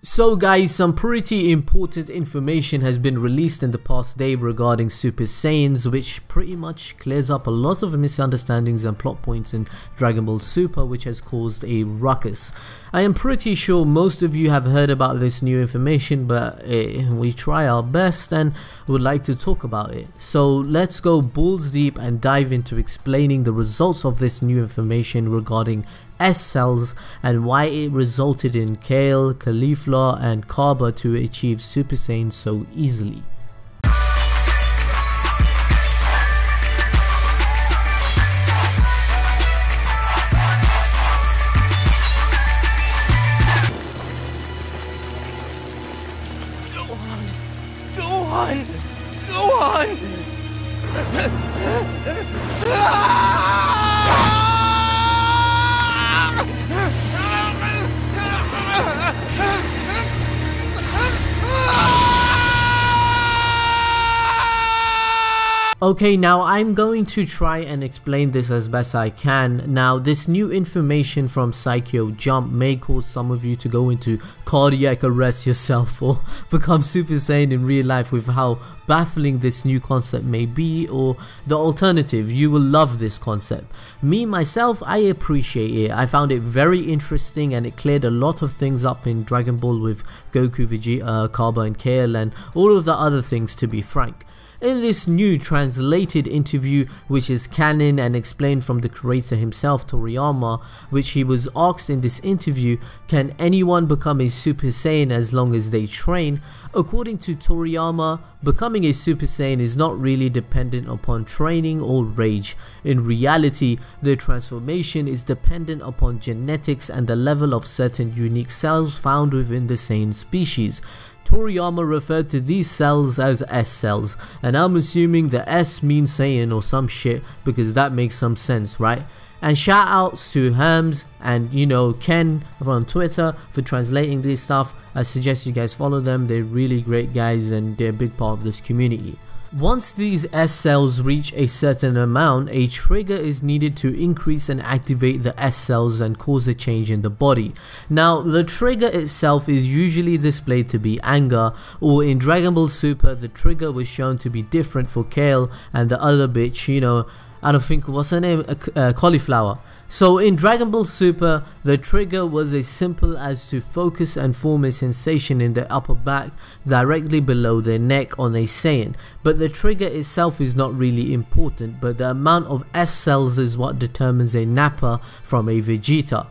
So guys, some pretty important information has been released in the past day regarding Super Saiyans, which pretty much clears up a lot of misunderstandings and plot points in Dragon Ball Super, which has caused a ruckus. I am pretty sure most of you have heard about this new information, but we try our best and would like to talk about it. So let's go balls deep and dive into explaining the results of this new information regarding S cells and why it resulted in Kale, Caulifla and Cabba to achieve Super Saiyan so easily. Gohan! Okay, now I'm going to try and explain this as best I can. Now, this new information from Psycho Jump may cause some of you to go into cardiac arrest yourself or become Super Saiyan in real life with how baffling this new concept may be, or the alternative, you will love this concept. Me, myself, I appreciate it. I found it very interesting and it cleared a lot of things up in Dragon Ball with Goku, Vegeta, Cabba and Kale and all of the other things, to be frank. In this new translated interview, which is canon and explained from the creator himself, Toriyama, which he was asked in this interview, can anyone become a Super Saiyan as long as they train? According to Toriyama, becoming a Super Saiyan is not really dependent upon training or rage. In reality, the transformation is dependent upon genetics and the level of certain unique cells found within the Saiyan species. Toriyama referred to these cells as S cells, and I'm assuming the S means Saiyan or some shit because that makes some sense, right? And shout outs to Herms and Ken on Twitter for translating this stuff. I suggest you guys follow them. They're really great guys and they're a big part of this community. Once these S cells reach a certain amount, a trigger is needed to increase and activate the S cells and cause a change in the body. Now, the trigger itself is usually displayed to be anger, or in Dragon Ball Super, the trigger was shown to be different for Kale and the other bitch, I don't think, what's her name? Caulifla. So in Dragon Ball Super, the trigger was as simple as to focus and form a sensation in the upper back directly below their neck on a Saiyan. But the trigger itself is not really important, but the amount of S cells is what determines a Nappa from a Vegeta.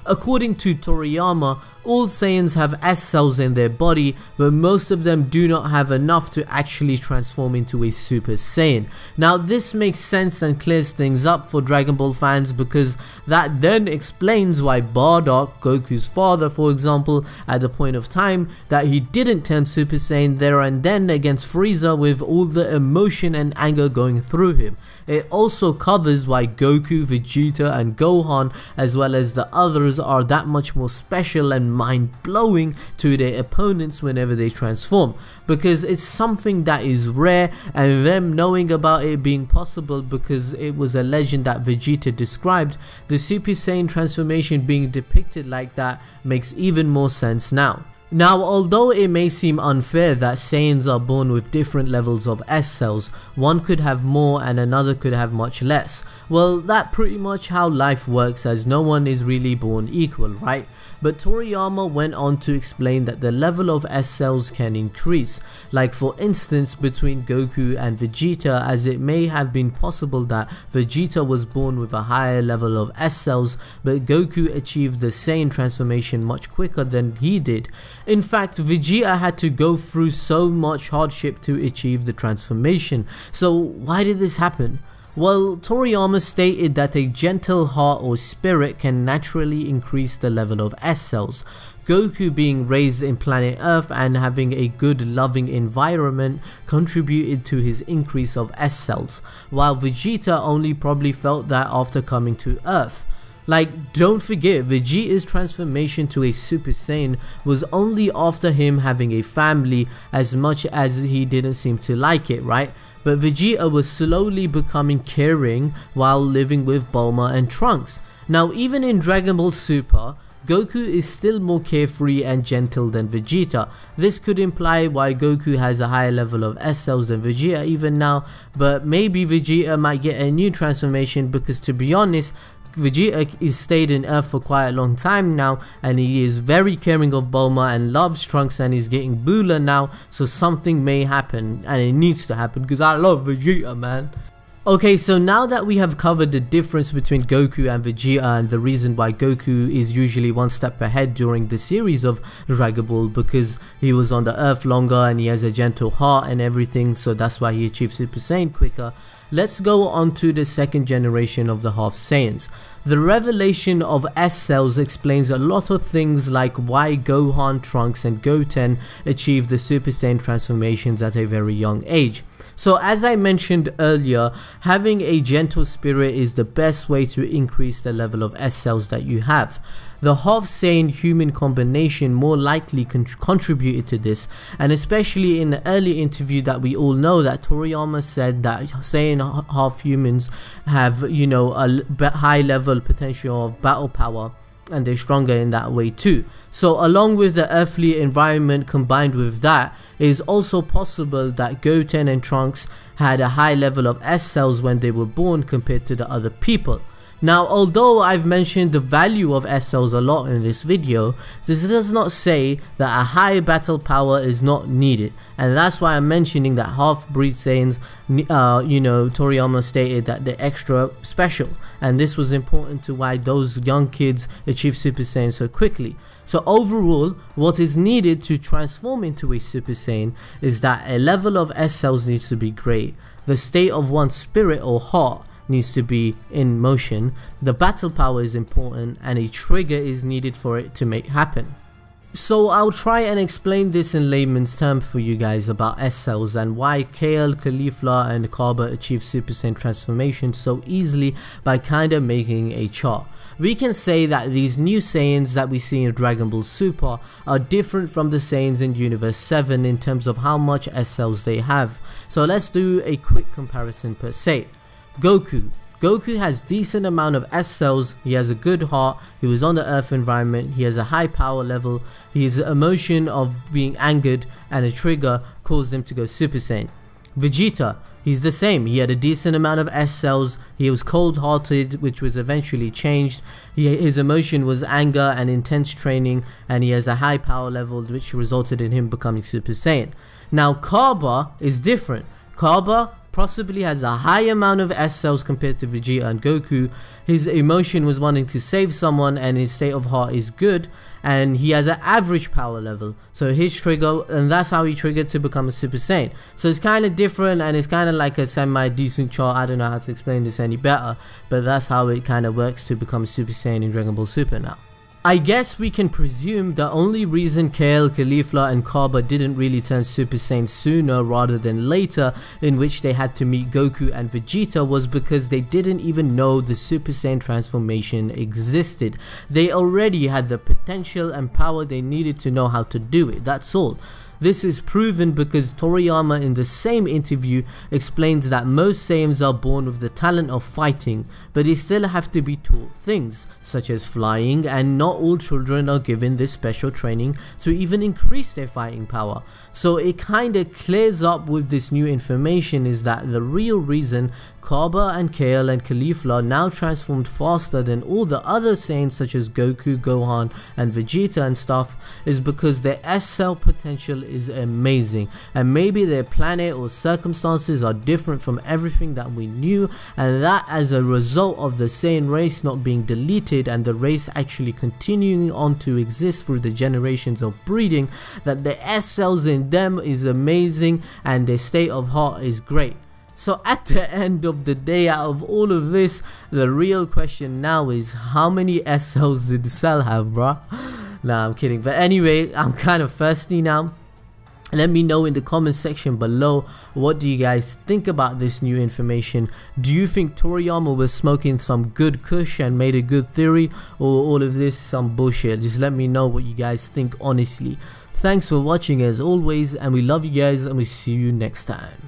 According to Toriyama, all Saiyans have S cells in their body, but most of them do not have enough to actually transform into a Super Saiyan. Now, this makes sense and clears things up for Dragon Ball fans, because that then explains why Bardock, Goku's father for example, at the point of time that he didn't turn Super Saiyan there and then against Frieza with all the emotion and anger going through him. It also covers why Goku, Vegeta and Gohan, as well as the others, are that much more special and mind-blowing to their opponents whenever they transform, because it's something that is rare, and them knowing about it being possible because it was a legend that Vegeta described, the Super Saiyan transformation being depicted like that makes even more sense now. Now, although it may seem unfair that Saiyans are born with different levels of S cells, one could have more and another could have much less. Well, that's pretty much how life works, as no one is really born equal, right? But Toriyama went on to explain that the level of S cells can increase, like for instance between Goku and Vegeta, as it may have been possible that Vegeta was born with a higher level of S cells, but Goku achieved the Saiyan transformation much quicker than he did. In fact, Vegeta had to go through so much hardship to achieve the transformation. So why did this happen? Well, Toriyama stated that a gentle heart or spirit can naturally increase the level of S cells. Goku being raised in planet Earth and having a good loving environment contributed to his increase of S cells, while Vegeta only probably felt that after coming to Earth. Like, don't forget, Vegeta's transformation to a Super Saiyan was only after him having a family, as much as he didn't seem to like it, right? But Vegeta was slowly becoming caring while living with Bulma and Trunks. Now, even in Dragon Ball Super, Goku is still more carefree and gentle than Vegeta. This could imply why Goku has a higher level of S cells than Vegeta even now, but maybe Vegeta might get a new transformation because, to be honest, Vegeta is stayed in Earth for quite a long time now, and he is very caring of Bulma and loves Trunks, and he's getting Bula now, so something may happen, and it needs to happen because I love Vegeta, man. Okay, so now that we have covered the difference between Goku and Vegeta and the reason why Goku is usually one step ahead during the series of Dragon Ball, because he was on the Earth longer and he has a gentle heart and everything, so that's why he achieved Super Saiyan quicker. Let's go on to the second generation of the Half Saiyans. The revelation of S cells explains a lot of things like why Gohan, Trunks and Goten achieved the Super Saiyan transformations at a very young age. So as I mentioned earlier, having a gentle spirit is the best way to increase the level of S cells that you have. The Half Saiyan human combination more likely contributed to this, and especially in the early interview that we all know that Toriyama said that Saiyan half humans have, you know, a high level potential of battle power, and they're stronger in that way too. So along with the earthly environment combined with that, it is also possible that Goten and Trunks had a high level of S cells when they were born compared to the other people. Now, although I've mentioned the value of S cells a lot in this video, this does not say that a high battle power is not needed, and that's why I'm mentioning that half-breed Saiyans, you know, Toriyama stated that they're extra special, and this was important to why those young kids achieve Super Saiyan so quickly. So overall, what is needed to transform into a Super Saiyan is that a level of S cells needs to be great, the state of one's spirit or heart needs to be in motion, the battle power is important, and a trigger is needed for it to make happen. So I'll try and explain this in layman's terms for you guys about S cells and why Kale, Caulifla and Cabba achieve Super Saiyan transformation so easily by kinda making a chart. We can say that these new Saiyans that we see in Dragon Ball Super are different from the Saiyans in Universe 7 in terms of how much S cells they have. So let's do a quick comparison per se. Goku has decent amount of S cells, he has a good heart, he was on the earth environment, he has a high power level, his emotion of being angered and a trigger caused him to go Super Saiyan. Vegeta, he's the same, he had a decent amount of S cells, he was cold hearted which was eventually changed, his emotion was anger and intense training, and he has a high power level which resulted in him becoming Super Saiyan. Now Cabba is different. Cabba possibly has a high amount of S cells compared to Vegeta and Goku. His emotion was wanting to save someone and his state of heart is good, and he has an average power level, so his trigger, and that's how he triggered to become a Super Saiyan. So it's kind of different and it's kind of like a semi decent chart. I don't know how to explain this any better, but that's how it kind of works to become a Super Saiyan in Dragon Ball Super now. I guess we can presume the only reason Kale, Caulifla and Cabba didn't really turn Super Saiyan sooner rather than later, in which they had to meet Goku and Vegeta, was because they didn't even know the Super Saiyan transformation existed. They already had the potential and power they needed to know how to do it, that's all. This is proven because Toriyama in the same interview explains that most Saiyans are born with the talent of fighting, but they still have to be taught things such as flying, and not all children are given this special training to even increase their fighting power. So it kinda clears up with this new information is that the real reason Cabba and Kale and Caulifla now transformed faster than all the other Saiyans such as Goku, Gohan and Vegeta and stuff is because their S cell potential is amazing, and maybe their planet or circumstances are different from everything that we knew, and that as a result of the Saiyan race not being deleted and the race actually continuing on to exist through the generations of breeding, that the S cells in them is amazing and their state of heart is great. So at the end of the day, out of all of this, the real question now is how many S cells did Cell have, bruh? Nah, I'm kidding. But anyway, I'm kind of thirsty now. Let me know in the comment section below, what do you guys think about this new information? Do you think Toriyama was smoking some good kush and made a good theory, or all of this some bullshit? Just let me know what you guys think honestly. Thanks for watching as always, and we love you guys, and we see you next time.